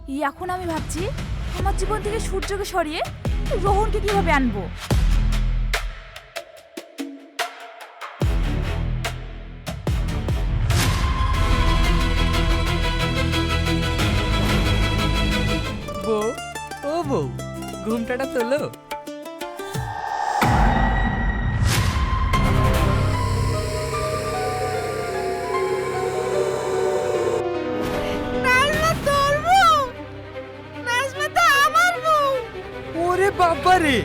এখন আমি ভাবছি আমার জীবন থেকে সূর্যকে সরিয়ে রোহনকে কিভাবে আনবো। বউ, ও বউ, ঘুমটাটা তোলো। ওরে বাবা রে!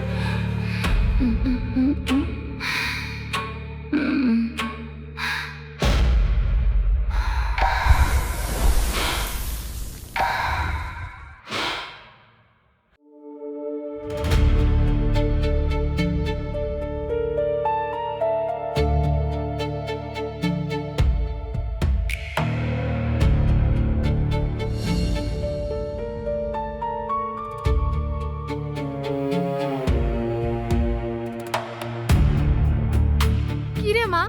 কিরে মা,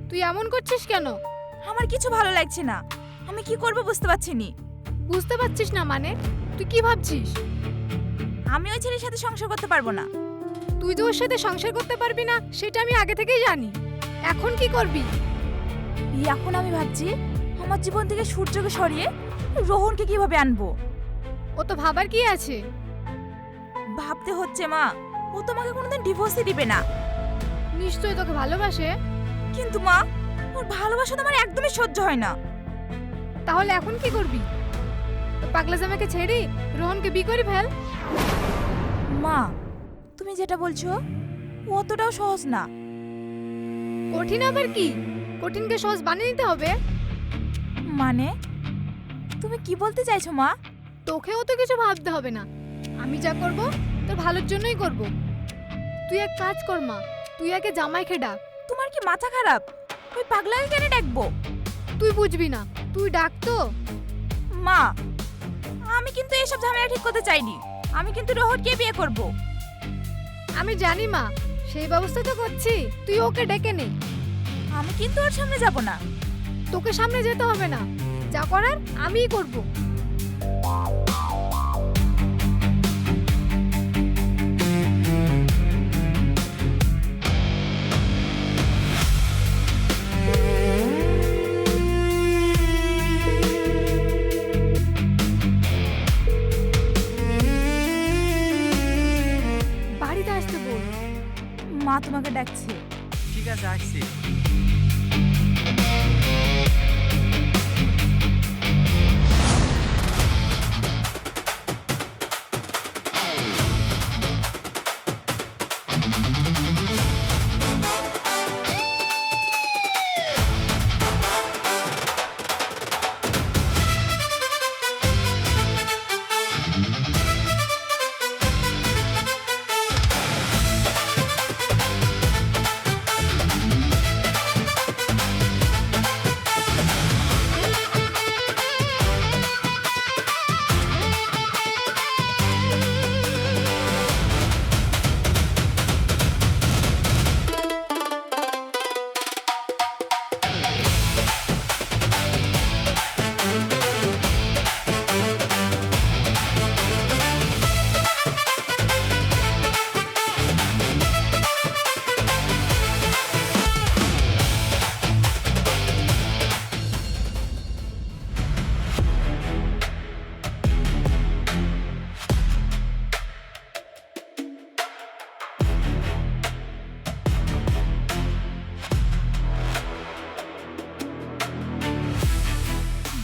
তুই এমন করছিস কেন? আমার কিছু ভালো লাগছে না, আমি কি করব বুঝতে পারছি নি। বুঝতে পারছিস না মানে? তুই কি ভাবছিস? আমি ওই ছেলের সাথে সংসার করতে পারবো না। তুই যে ওর সাথে সংসার করতে পারবি না সেটা আমি আগে থেকেই জানি। এখন কি করবি? এখন আমি ভাবছি আমার জীবন থেকে সূর্যকে সরিয়ে রোহনকে কিভাবে আনবো। ও তো ভাবার কি আছে? ভাবতে হচ্ছে মা, ও তোমাকে কোনোদিন ডিভোর্সই দিবে না। নিশ্চয়ই তোকে ভালোবাসে। কিন্তু মা, ওর ভালোবাসা তো আমার একদমই সহ্য হয় না। তাহলে এখন কি করবি? ওই পাগলা জামাকে ছেড়ে রোহনকে বিয়ে করে ফেল। মা, তুমি যেটা বলছো ও অতটাও সহজ না। কঠিন আবার কি? কঠিনকে সহজ বানিয়ে নিতে হবে। মানে তুমি কি বলতে চাইছো মা? তোকেও তো কিছু ভাবতে হবে না, আমি যা করব তোর ভালোর জন্যই করব। তুই এক কাজ কর মা, তুই আগে জামাইকে ডাক। তোমার কি মাথা খারাপ? ওই পাগলাকে কেন ডাকবো? তুই বুঝবি না, তুই ডাক তো। মা, আমি কিন্তু এসব ঝামেলা ঠিক করতে চাইনি। আমি কিন্তু রোহনকে বিয়ে করব। আমি জানি মা, সেই ব্যবস্থা তো করছি, তুই ওকে ডেকে নে। আমি কিন্তু ওর সামনে যাব না। তোকে সামনে যেতে হবে না, যা করার আমিই করব। বাড়িতে আসতে বল। মা তোমাকে ডাকছে। ঠিক আছে, আসছি।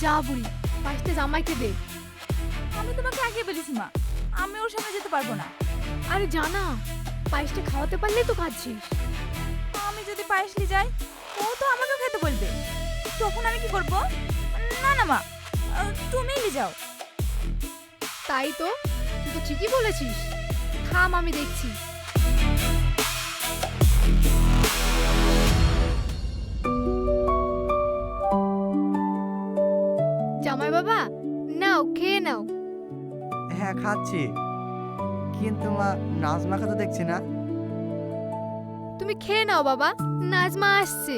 যা বুড়ি, পাঁচটা জামাইকে দে। আমি তোমাকে আগে বলেছি মা, আমি ওর সামনে যেতে পারবো না। আরে জানা, পায়েসটা খাওয়াতে পারলেই তো খাচ্ছিস। আমি যদি পায়েস নিয়ে যাই, ও তো আমাকে খেতে বলবে। তখন আমি কি করব? না না মা, তুমিই নিয়ে যাও। তাই তো, তুই তো ঠিকই বলেছিস। থাম, আমি দেখছি। জামাই বাবা, নাও খেয়ে নাও। হ্যাঁ, খাচ্ছি। কিন্তু মা, নাজমাকে তো দেখছি না। তুমি খেয়ে নাও বাবা, নাজমা আসছে।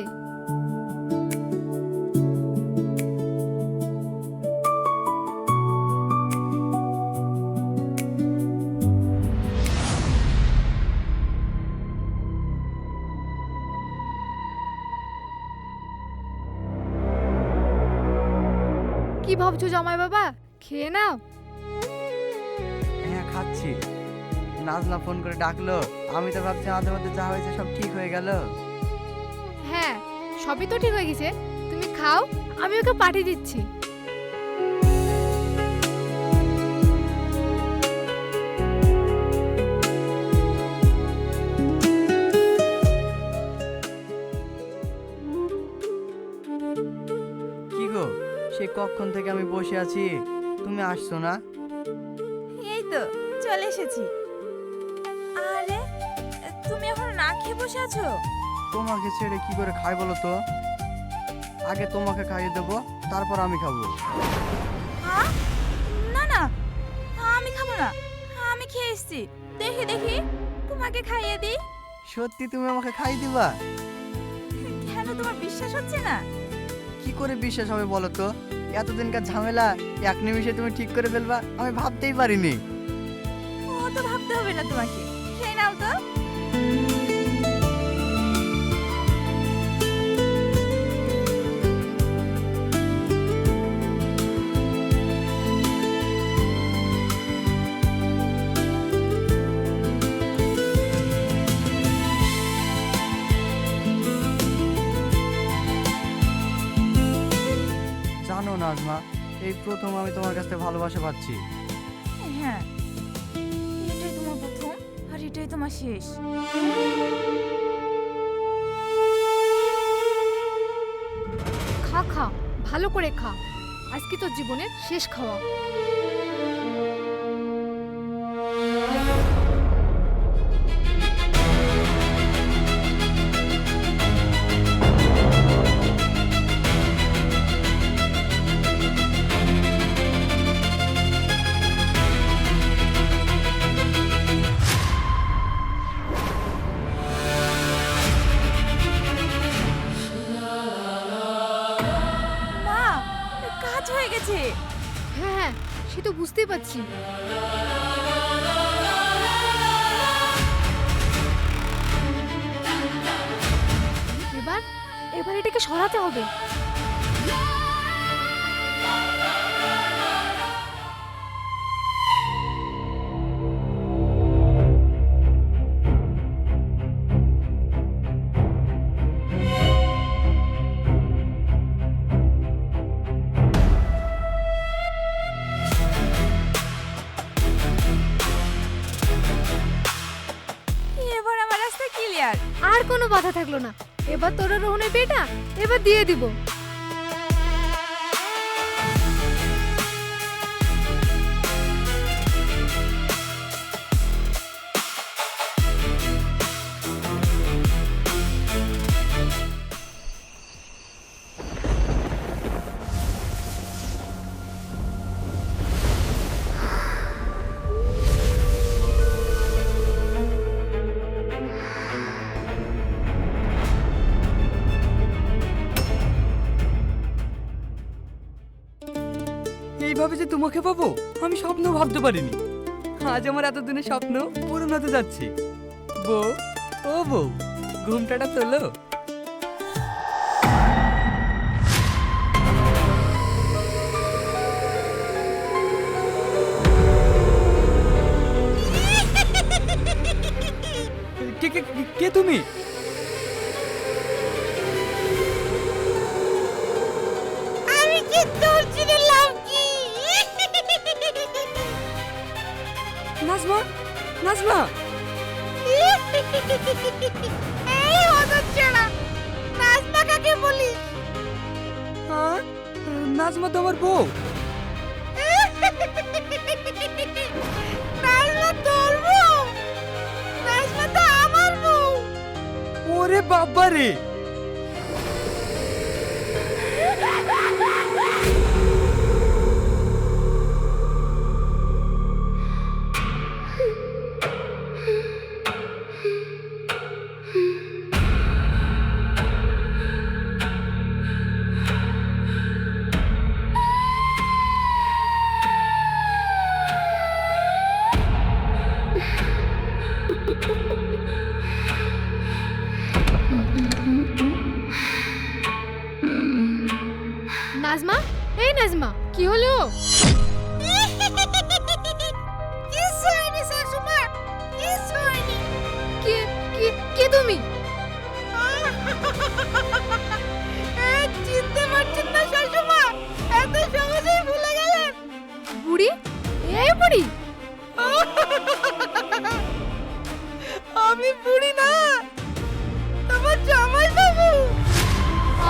কি ভাবছো জামাই বাবা? খেয়ে নাও। হ্যাঁ খাচ্ছি। নাজমা ফোন করে ডাকলো, আমি তো ভাবছি আমাদের মধ্যে যা হয়েছে সব ঠিক হয়ে গেল। হ্যাঁ, সবই তো ঠিক হয়ে গেছে। তুমি খাও, আমি ওকে পাঠিয়ে দিচ্ছি। কি গো, সেই কখন থেকে আমি বসে আছি, তুমি আসছো না? এই তো চলে এসেছি। আরে তুমি এখন না খেয়ে বসে আছো? তোমাকে ছেড়ে কি করে খাই বলো তো? আগে তোমাকে খাইয়ে দেবো, তারপর আমি খাবো। হ্যাঁ? না না, আমি খাবো না। আমি খেয়ে এসেছি। দেখি দেখি তোমাকে খাইয়ে দিই। সত্যি তুমি আমাকে খাইয়ে দিবা? কেন তোমার বিশ্বাস হচ্ছে না? কি করে বিশ্বাস হবে বলো তো? এতদিনকার ঝামেলা এক নিমিষে তুমি ঠিক করে ফেলবা, আমি ভাবতেই পারিনি। ও তো ভাবতে হবে না তোমাকে, খেয়ে নাও তো। জানো নাজমা, এই প্রথম আমি তোমার কাছ থেকে ভালোবাসা পাচ্ছি। হ্যাঁ, এটাই তোমার প্রথম আর এটাই তোমার শেষ। খা খা, ভালো করে খা। আজকে তোর জীবনের শেষ খাওয়া। মা, কাজ হয়ে গেছে। হ্যাঁ হ্যাঁ, সে তো বুঝতেই পারছি। এবার এবার এটাকে সরাতে হবে। এবার আমার রাস্তা ক্লিয়ার। আর কোনো বাধা থাকলো না। এবার তোর আর রোহনের বিয়েটা এবার দিয়ে দিব। এইভাবে যে তোমাকে পাবো আমি স্বপ্নও ভাবতে পারিনি। আজ আমার এতদিনের স্বপ্ন পূরণ হতে যাচ্ছে। বউ, ও বউ, ঘুমটাটা তোলো। কে কে কে তুমি? আমি কি তোর চিনলাম কি? নাজমা, নাজমা, এই হতচ্ছাড়া, নাজমা কাকে বলিস? হ্যাঁ, নাজমা তো আমার বউ। নাজমা তোর বউ? নাজমা তো আমার বউ। ওরে বাবা রে! কি হলো? কে কে কে তুমি? চিনতে পারছেন না শাশুমা? এত সহজেই ভুলে গেলেন? বুড়ি, এই বুড়ি। আমি বুড়ি না, তোমার জামাই বাবু।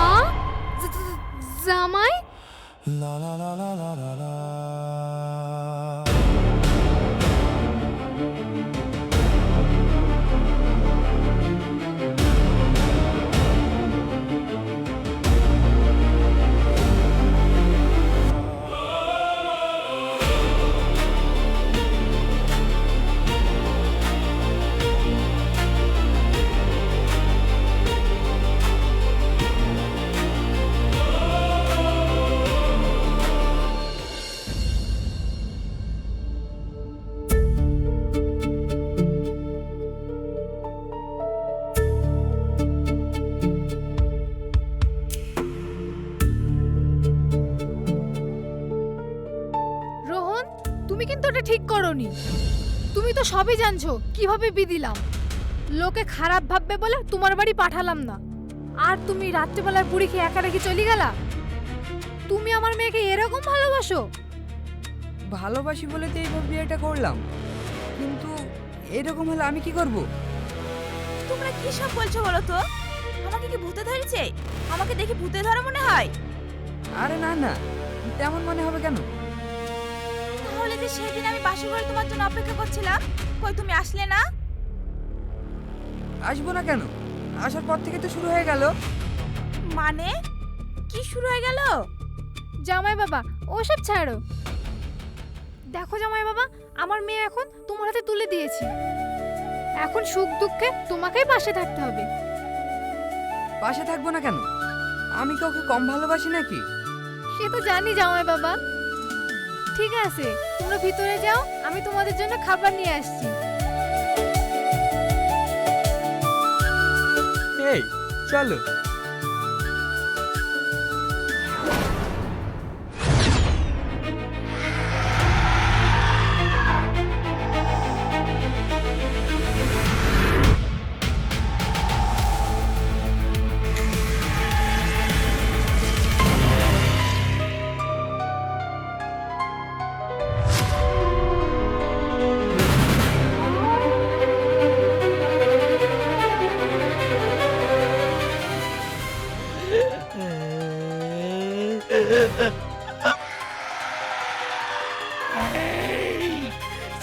আ জামাই? রোহন, তুমি কিন্তু এটা ঠিক করোনি। তুমি তো সবই জানছো কিভাবে বিদিলাম। লোকে খারাপ ভাববে বলে তোমার বাড়ি পাঠালাম না। আর তুমি রাত্রিবেলার বুড়ি খেয়ে একা রেখে চলে গেলা। তুমি আমার মেয়েকে এরকম ভালোবাসো? ভালোবাসি বলে তো এইভাবে বিয়েটা করলাম, কিন্তু এরকম হলে আমি কি করব? তোমরা কি সব বলছো বলো তো? আমাকে কি ভূতে ধরেছে? আমাকে দেখে ভূতে ধরা মনে হয়? আরে না না, তেমন মনে হবে কেন? তাহলে যে সেদিন আমি বাসর ঘরে তোমার জন্য অপেক্ষা করছিলাম, কই তুমি আসলে না? আসবো না কেন? আসার পর থেকে তো শুরু হয়ে গেল। মানে কি শুরু হয়ে গেল? জামাই বাবা, ওসব ছাড়ো। দেখো জামাই বাবা, আমার মেয়ে এখন তোমার হাতে তুলে দিয়েছি। এখন সুখ দুঃখে তোমাকেই পাশে থাকতে হবে। পাশে থাকবো না কেন? আমি কাউকে কম ভালোবাসি নাকি? সে তো জানি জামাই বাবা। ঠিক আছে, তোমরা ভিতরে যাও, আমি তোমাদের জন্য খাবার নিয়ে আসছি। এই চলো।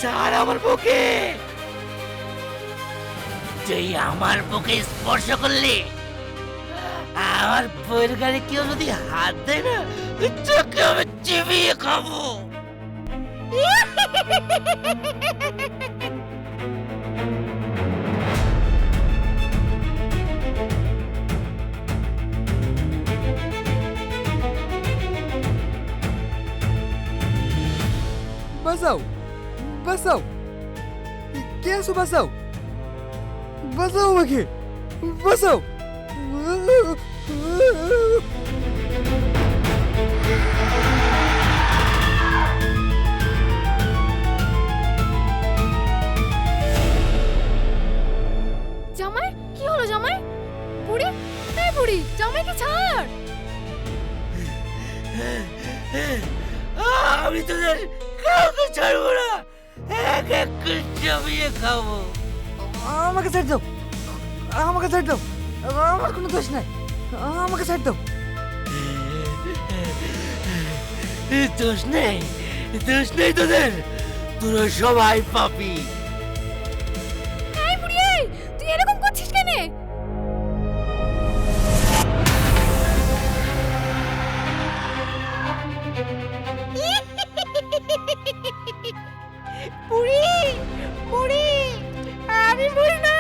ছাড় আমার বুকে, তুই আমার বুকে স্পর্শ করলি। আমার বইয়ের গাড়ি কেউ যদি হাত দেয় না, তোকে আমি চিবিয়ে খাবো। বাঁচাও, বাঁচাও, কে আছো? বাঁচাও, বাঁচাও আমাকে, বাঁচাও। জামাই, কি হলো জামাই? বুড়ি, এই বুড়ি, জামাইকে ছাড়। আমি তোদের কাউকে ছাড়বো না, এক এক করে চিবিয়ে খাবো। আমাকে ছাড় দাও, আমাকে ছাড় দাও, আমার কোনো দোষ নাই, আমাকে ছাড় দাও। দোষ নেই, দোষ নেই তোদের, তোরা সবাই পাপি। এই বুড়ি, এই, তুই এরকম করছিস কেন? বুড়ি, বুড়ি, আমি বুড়ি না,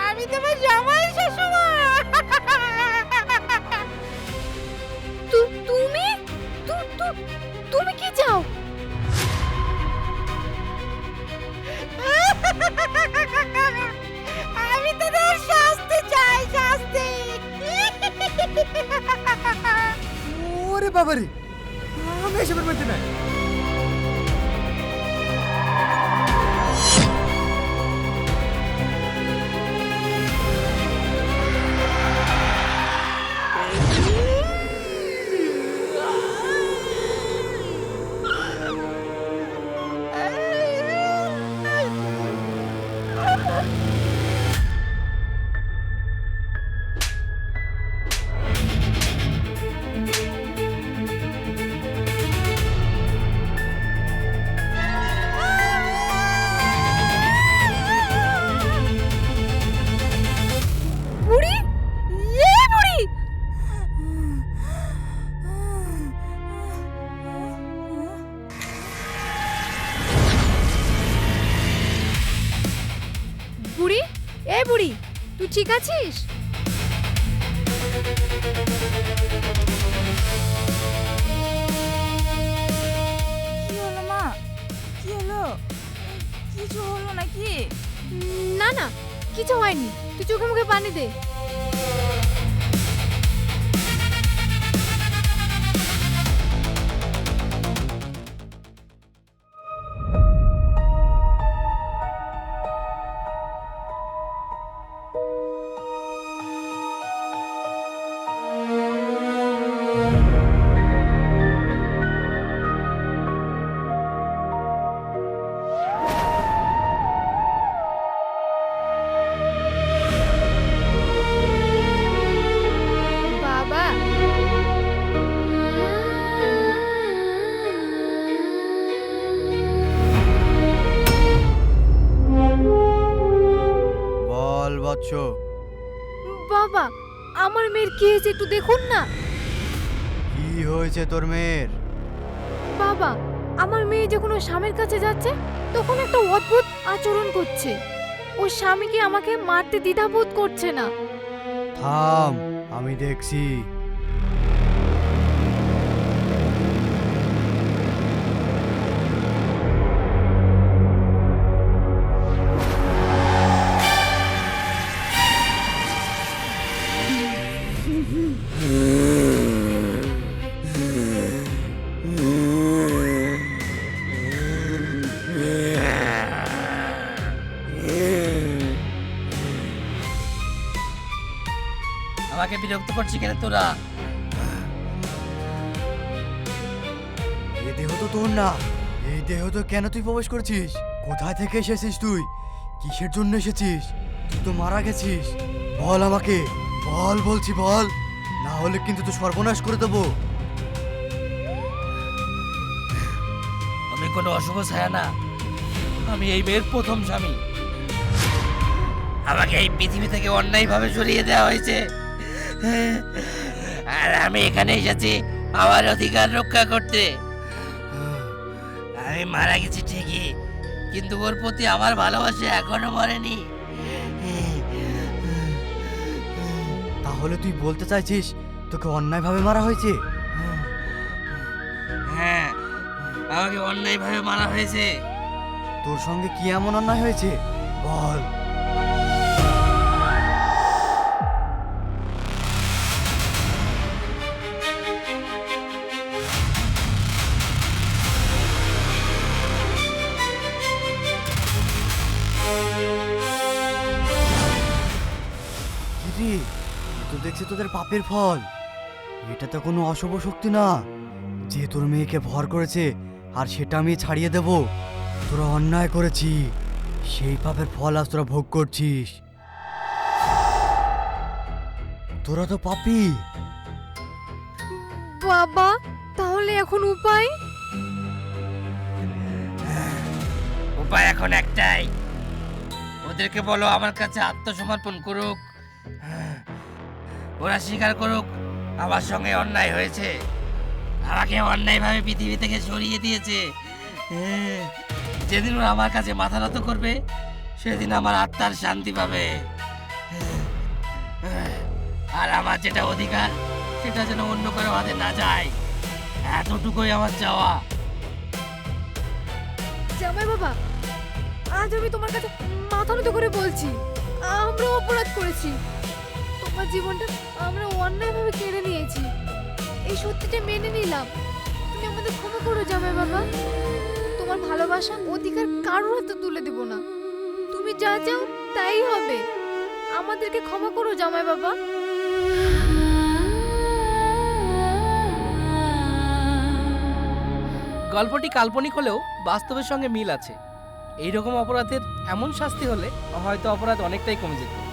আমি তোমার জামাই শাশুমা। তুমি তুমি কি চাও? আমি তোদের শাস্তি চাই, শাস্তি। ওরে বাবারে, আমি এসবের মধ্যে নাই। বুড়ি, বুড়ি! বুড়ি, বুড়ি, তুই ঠিক আছিস? কি হলো মা? কি হলো? কিছু হলো নাকি? না না, কিছু হয়নি। তুই চোখে মুখে পানি দে। বাবা, বল বৎস। বাবা, আমার মেয়ের কি হয়েছে একটু দেখুন না। কি হয়েছে তোর মেয়ের? বাবা, আমার মেয়ে যখন ওর স্বামীর কাছে যাচ্ছে তখন একটা অদ্ভুত আচরণ করছে। ওর স্বামীকে আমাকে মারতে দ্বিধাবোধ করছে না। থাম, আমি দেখছি। আমাকে বিরক্ত করছি কেন তোরা? এই দেহ তো তোর না। এই দেহ তো কেন তুই প্রবেশ করছিস? কোথায় থেকে এসেছিস তুই? কিসের জন্য এসেছিস? তুই তো মারা গেছিস। বল আমাকে, বল বলছি, বল। না হলে কিন্তু তুই সর্বনাশ করে দেবো। আমি কোনো অশুভ ছায়া না। আমি এই মেয়ের প্রথম স্বামী। আমাকে এই পৃথিবী থেকে অন্যায়ভাবে সরিয়ে দেওয়া হয়েছে, আর আমি এখানে এসেছি আমার অধিকার রক্ষা করতে। আমি মারা গেছি ঠিকই, কিন্তু ওর প্রতি আমার ভালোবাসা এখনো মরেনি। তাহলে তুই বলতে চাইছিস তোকে অন্যায়ভাবে মারা হয়েছে? হ্যাঁ, আমাকে অন্যায়ভাবে মারা হয়েছে। তোর সঙ্গে কি এমন অন্যায় হয়েছে বল। কিরে, তো দেখছি তোদের পাপের ফল। এটা তো কোনো অশুভ শক্তি না যে তোর মেয়েকে ভর করেছে আর সেটা আমি ছাড়িয়ে দেব। তোরা অন্যায় করেছি, সেই পাপের ফল আজ তোরা ভোগ করছিস। তোরা তো পাপী। বাবা, তাহলে এখন উপায়? উপায় এখন একটাই, ওদেরকে বলো আমার কাছে আত্মসমর্পণ করুক। ওরা স্বীকার করুক আমার সঙ্গে অন্যায় হয়েছে, আমাকে অন্যায়ভাবে পৃথিবী থেকে সরিয়ে দিয়েছে। যেদিন ওরা আমার কাছে মাথা নত করবে সেদিন আমার আত্মার শান্তি পাবে, আর আমার যেটা অধিকার সেটা যেন অন্য কারো হাতে না যায়, এতটুকুই আমার চাওয়া। জামাই বাবা, আজ আমি তোমার কাছে মাথা নত করে বলছি, আমরা অপরাধ করেছি। তোমার জীবনটা আমরা অন্যায়ভাবে কেড়ে নিয়েছি, এই সত্যিটা মেনে নিলাম। তুমি আমাদের ক্ষমা করো জামাই বাবা। তোমার ভালোবাসা অধিকার কারোর হাতে তুলে দেব না। তুমি যা চাও তাই হবে। আমাদেরকে ক্ষমা করো জামাই বাবা। গল্পটি কাল্পনিক হলেও বাস্তবের সঙ্গে মিল আছে। এই রকম অপরাধের এমন শাস্তি হলে হয়তো অপরাধ অনেকটাই কমে যেত।